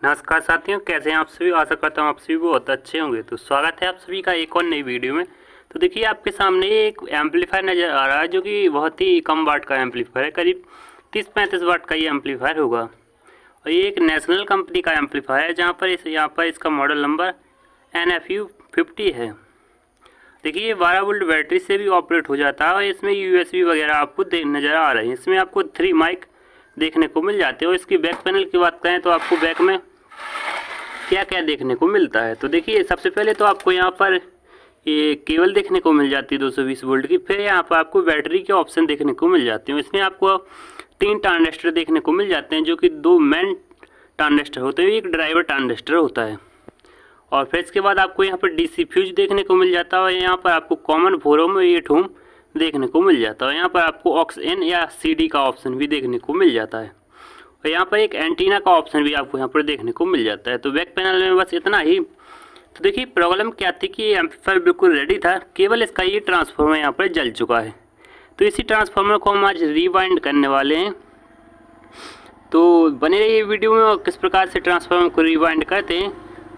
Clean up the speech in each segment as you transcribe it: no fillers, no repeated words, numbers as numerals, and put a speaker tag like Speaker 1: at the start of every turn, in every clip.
Speaker 1: नमस्कार साथियों, कैसे हैं आप सभी। आशा करता हूँ आप सभी बहुत अच्छे होंगे। तो स्वागत है आप सभी का एक और नई वीडियो में। तो देखिए आपके सामने एक एम्पलीफायर नज़र आ रहा है जो कि बहुत ही कम वाट का एम्पलीफायर है। करीब 30-35 वाट का ये एम्पलीफायर होगा और ये एक नेशनल कंपनी का एम्पलीफायर है जहाँ पर इसका मॉडल नंबर NFU50 है। देखिए ये 12 वोल्ट बैटरी से भी ऑपरेट हो जाता है और इसमें USB वगैरह आपको नज़र आ रहे हैं। इसमें आपको 3 माइक देखने को मिल जाते हैं और इसकी बैक पैनल की बात करें तो आपको बैक में क्या क्या देखने को मिलता है। तो देखिए सबसे पहले तो आपको यहाँ पर ये केबल देखने को मिल जाती है 220 वोल्ट की। फिर यहाँ पर आपको बैटरी के ऑप्शन देखने को मिल जाते हैं। इसमें आपको 3 ट्रांजिस्टर देखने को मिल जाते हैं जो कि 2 मेन ट्रांजिस्टर होते हैं, एक ड्राइवर ट्रांजिस्टर होता है। और फिर इसके बाद आपको यहाँ पर DC फ्यूज देखने को मिल जाता है और यहाँ पर आपको कॉमन 4 ओम और 8 ओम देखने को मिल जाता है। यहाँ पर आपको ऑक्स इन या CD का ऑप्शन भी देखने को मिल जाता है और यहाँ पर एक एंटीना का ऑप्शन भी आपको यहाँ पर देखने को मिल जाता है। तो बैक पैनल में बस इतना ही। तो देखिए प्रॉब्लम क्या थी कि ये एम्पलीफायर बिल्कुल रेडी था, केवल इसका ये ट्रांसफार्मर यहाँ पर जल चुका है। तो इसी ट्रांसफार्मर को हम आज रिवाइंड करने वाले हैं। तो बने रहिए वीडियो में और किस प्रकार से ट्रांसफार्मर को रिवाइंड करते हैं।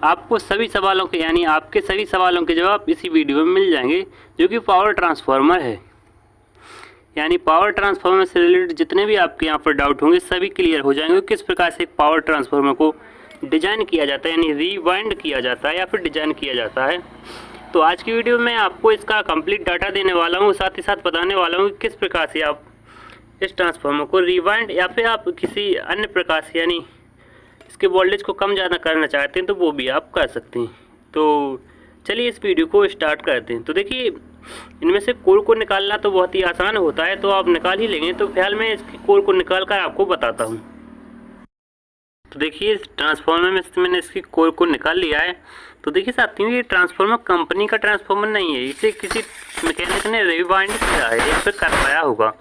Speaker 1: आपको सभी सवालों के यानी आपके सभी सवालों के जवाब इसी वीडियो में मिल जाएंगे, जो कि पावर ट्रांसफार्मर है। यानी पावर ट्रांसफार्मर से रिलेटेड जितने भी आपके यहाँ पर डाउट होंगे सभी क्लियर हो जाएंगे। किस प्रकार से एक पावर ट्रांसफार्मर को डिजाइन किया जाता है, यानी रिवाइंड किया जाता है या फिर डिजाइन किया जाता है। तो आज की वीडियो में आपको इसका कंप्लीट डाटा देने वाला हूँ, साथ ही साथ बताने वाला हूँ कि किस प्रकार से आप इस ट्रांसफार्मर को रिवाइंड या फिर आप किसी अन्य प्रकार से यानी इसके वोल्टेज को कम ज़्यादा करना चाहते हैं तो वो भी आप कर सकते हैं। तो चलिए इस वीडियो को स्टार्ट करते हैं। तो देखिए इनमें से कोर को निकालना तो बहुत ही आसान होता है, तो आप निकाल ही लेंगे। तो फिलहाल मैं इसकी कोर को निकाल कर आपको बताता हूँ। तो देखिए इस ट्रांसफार्मर में मैंने इसकी कोर को निकाल लिया है। तो देखिए साथियों ये ट्रांसफार्मर कंपनी का ट्रांसफार्मर नहीं है, इसे किसी मैकेनिक ने रिवाइंड किया है या फिर कर पाया होगा,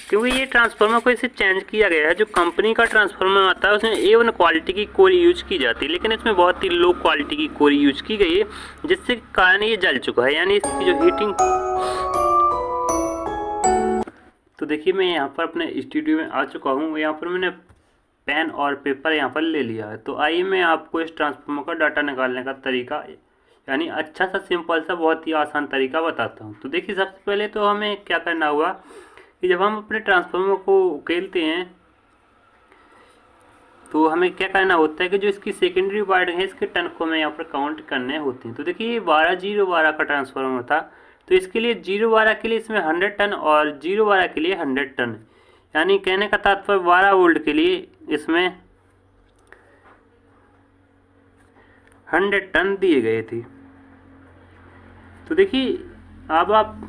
Speaker 1: क्योंकि ये ट्रांसफार्मर को इसे चेंज किया गया है। जो कंपनी का ट्रांसफार्मर आता है उसमें A1 क्वालिटी की कोर यूज की जाती है, लेकिन इसमें बहुत ही लो क्वालिटी की कोर यूज की गई है, जिससे कारण ये जल चुका है, यानी इसकी जो हीटिंग। तो देखिए मैं यहाँ पर अपने स्टूडियो में आ चुका हूँ। यहाँ पर मैंने पेन और पेपर यहाँ पर ले लिया है। तो आइए मैं आपको इस ट्रांसफार्मर का डाटा निकालने का तरीका यानी अच्छा सा सिंपल सा बहुत ही आसान तरीका बताता हूँ। तो देखिए सबसे पहले तो हमें क्या करना होगा कि जब हम अपने ट्रांसफार्मर को उकेलते हैं तो हमें क्या करना होता है कि जो इसकी सेकेंडरी वाइंडिंग है इसके टन को हमें यहाँ पर काउंट करने होते हैं। तो देखिए ये 12-0-12 का ट्रांसफार्मर था, तो इसके लिए 0-12 के लिए इसमें 100 टन और 0-12 के लिए 100 टन, यानी कहने का तात्पर्य 12 वोल्ट के लिए इसमें 100 टन दिए गए थे। तो देखिए अब आप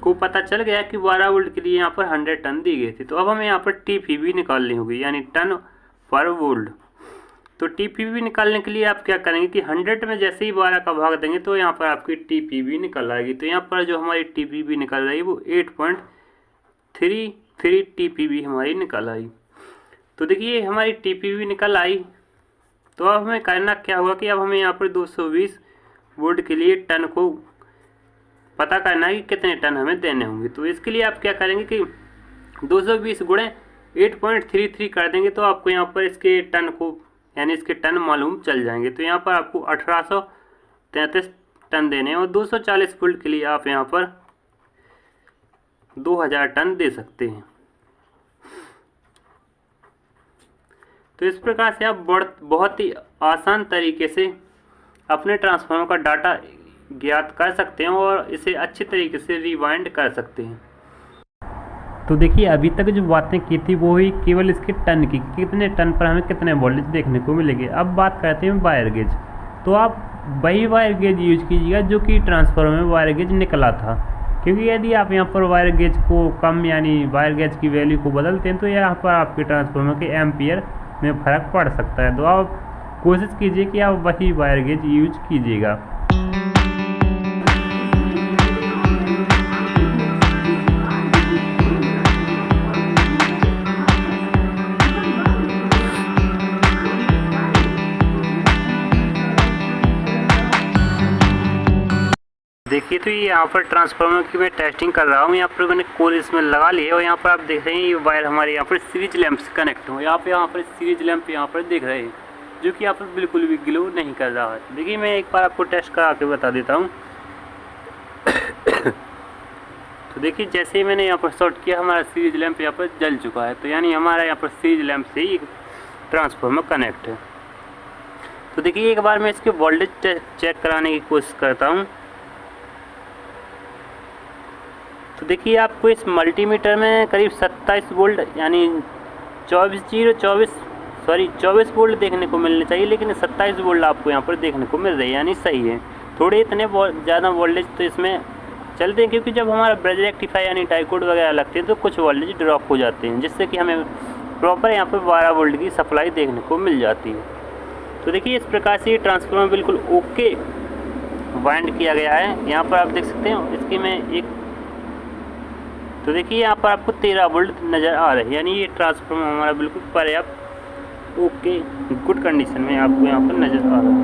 Speaker 1: को पता चल गया कि 12 वोल्ट के लिए यहाँ पर 100 टन दी गई थी। तो अब हमें यहाँ पर TPV निकालनी होगी, यानी टन पर वोल्ट। तो TPV निकालने के लिए आप क्या करेंगे कि 100 में जैसे ही 12 का भाग देंगे तो यहाँ पर आपकी TPV निकल आएगी। तो यहाँ पर जो हमारी TPV निकल रही है वो 8.33 TPV हमारी निकल आई। तो देखिए हमारी TPV निकल आई। तो अब हमें करना क्या होगा कि अब हमें यहाँ पर 220 वोल्ट के लिए टन को पता करना है कि कितने टन हमें देने होंगे। तो इसके लिए आप क्या करेंगे कि 220 गुणे 8.33 कर देंगे तो आपको यहाँ पर इसके टन को यानी इसके टन मालूम चल जाएंगे। तो यहाँ पर आपको 1833 टन देने हैं और 240 वोल्ट के लिए आप यहाँ पर 2000 टन दे सकते हैं। तो इस प्रकार से आप बहुत ही आसान तरीके से अपने ट्रांसफार्मर का डाटा ज्ञात कर सकते हैं और इसे अच्छे तरीके से रिवाइंड कर सकते हैं। तो देखिए अभी तक जो बातें की थी वो ही केवल इसके टन की, कितने टन पर हमें कितने वोल्टेज देखने को मिलेंगे। अब बात करते हैं वायर गेज। तो आप वही वायर गेज यूज कीजिएगा जो कि ट्रांसफार्मर में वायर गेज निकला था, क्योंकि यदि आप यहाँ पर वायर गेज को कम यानी वायर गेज की वैल्यू को बदलते हैं तो यहाँ पर आपके ट्रांसफार्मर के एम्पियर में फ़र्क पड़ सकता है। तो आप कोशिश कीजिए कि आप वही वायर गेज यूज कीजिएगा। देखिए तो ये यहाँ पर ट्रांसफार्मर की मैं टेस्टिंग कर रहा हूँ। यहाँ पर मैंने कोर इसमें लगा लिए और यहाँ पर आप देख रहे हैं ये वायर हमारे यहाँ पर सीरीज लैंप से कनेक्ट हो। यहाँ पर सीरीज लैंप यहाँ पर देख रहे हैं। जो कि यहाँ पर बिल्कुल भी ग्लो नहीं कर रहा है। देखिए मैं एक बार आपको टेस्ट करा के बता देता हूँ। तो देखिए जैसे ही मैंने यहाँ पर शॉर्ट किया, हमारा सीरीज लैंप यहाँ पर जल चुका है। तो यानी हमारा यहाँ पर सीरीज लैंप से ही ट्रांसफार्मर कनेक्ट है। तो देखिए एक बार मैं इसके वोल्टेज चेक कराने की कोशिश करता हूँ। तो देखिए आपको इस मल्टीमीटर में करीब 27 वोल्ट यानी 24 वोल्ट देखने को मिलने चाहिए, लेकिन 27 वोल्ट आपको यहाँ पर देखने को मिल रही है, यानी सही है। थोड़े इतने ज़्यादा वोल्टेज तो इसमें चलते हैं, क्योंकि जब हमारा ब्रिज रेक्टिफायर यानी डायोड वगैरह लगते हैं तो कुछ वोल्टेज ड्रॉप हो जाते हैं, जिससे कि हमें प्रॉपर यहाँ पर 12 वोल्ट की सप्लाई देखने को मिल जाती है। तो देखिए इस प्रकार से ये ट्रांसफार्मर बिल्कुल ओके वाइंड किया गया है। यहाँ पर आप देख सकते हैं इसकी मैं एक, तो देखिए यहाँ पर आपको 13 वोल्ट नज़र आ रहे हैं, यानी ये ट्रांसफार्मर हमारा बिल्कुल पर्याप्त ओके गुड कंडीशन में आपको यहाँ पर नज़र आ रहा है।